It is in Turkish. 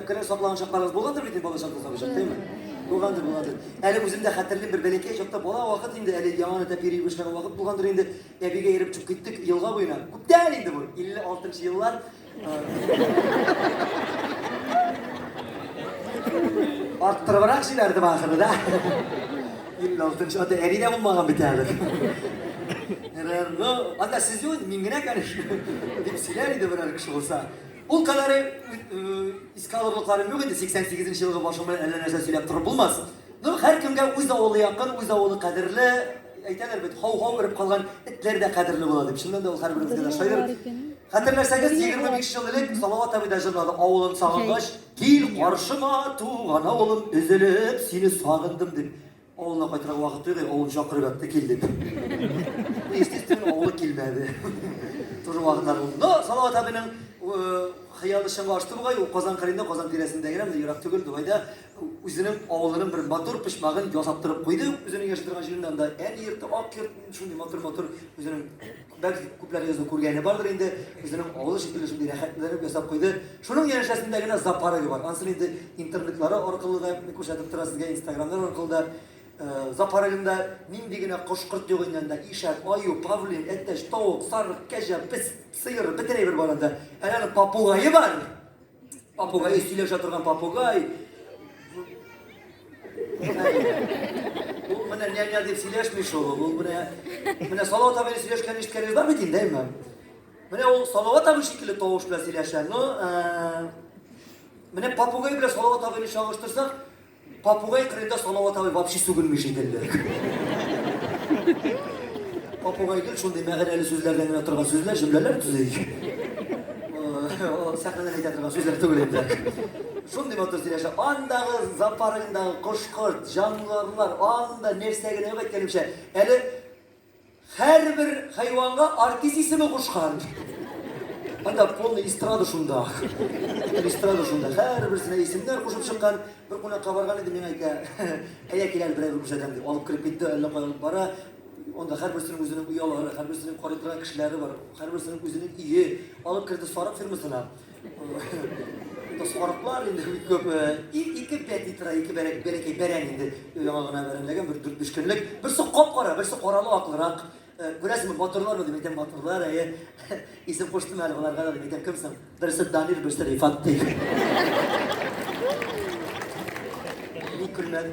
Kale saklanan şaplarınız bolandır bütün bala şapkası yapacak değil mi? Bolandır. Eli özümde hatırlayayım bir belki çok da bola vakit indi eli yaman tepiri başkan vakit bolandır indi. Ebiga yerip çıkıp gittik yılga boyuna. Kuptan indi bu. 56. yıllar. Arttırarak şeylerdi bakırdı da. 56. Hatta erine bulmadan biterdi. Hatta siz yok mingine karış. Deyip silerdi bir arkadaş olsa. O kadarı iskalırlıklarım yok idi 88. yılga başımdan elle nerse söylep durup bulmaz. Her kimge öz oğlu yakın, öz oğlu kadirli. Aytalar bit hav verip kalgan etler de kadirli buladı. Şundan da o her birimizge de şaydır. Hatırlarsanız 25 yıl ilk Salavat abi de jırladı. Oğlum sağıngaç, gel karşıma tuğan oğlum üzülüp seni sağındım deyip. Oğluna kaytırak vakit yok ya, oğlum şakırıp yaptı keldim. İstediğin oğlu kelmedi. Turu vakitler oldu. Salavat abinin hayal şanga açtı bu gay, o kazan karında kazan tiresinde girem de yurak tügüldü gayda. Üzünün oğlunun bir motor pişmağın yasaptırıp koydu. Üzünün yaşadırgan jirinden da en yırtı, ak yırt, şundi motor. Üzünün belki kuplar yazılı kurgayını vardır indi. Üzünün oğlu şekilde şimdi rehatlarını yasap koydu. Şunun yaşasındagina zaparı var. Ansın indi internetleri orakalı da kuşatıp turasızga Instagram'dan orakalı da zaparında mindigine koşkırt yoğundan işak, ayu, pavlin, etteş, tavuk, sarık, keşe, pis, sıyır, bitire bir baranda. Yani papugayı var. Papugayı süyle şatırgan papugay. Bu bana ne deyip sileşmiş olur. Bu bana Salavat abi sileşken iştkeniz var mı diyeyim değil mi? Bana o Salavat abi şekilde tavuş bile sileşen. Bana papugayı bile Salavat abi'ni çağıştırsak Papugay kırında Salavat abi vapşi sugulmuş edirler. Papugay gel şunu demeğin eli sözlerden oturgan sözler, cümleler tüzeyik. Saklanan aytadırgan sözler tügüleydiler. Şunu demek otursun yaşa, andağı zaparındağı koşkurt, canlılar, anda nersegine yok etkelim şey. Eli her bir hayvanga artist ismi kuşkan. Anda polni istrada şunda. İstrada şunda. Her birisine isimler koşup çıkan bir kuna kabargan idi men ayka. Ayak iler bir kuşadan dip alıp kirip gitti, elle koyup bara. Onda her birisinin özünün uyaları, her birisinin koridordan kişileri var. Her birisinin özünün iyi. Alıp kirdi Svarak firmasına. Da Svaraklar indi köp. İki petitra, iki berek beren indi. Yanağına verenlegen bir 4-5 günlük. Birisi kapkara, birisi koralı aklırak. Burası mı motorlar mı demeyten motorlar isim koştum yani onlarga da demeyten kimsin? Birisi Danir, birisi Rifat değil. Ni külmedi.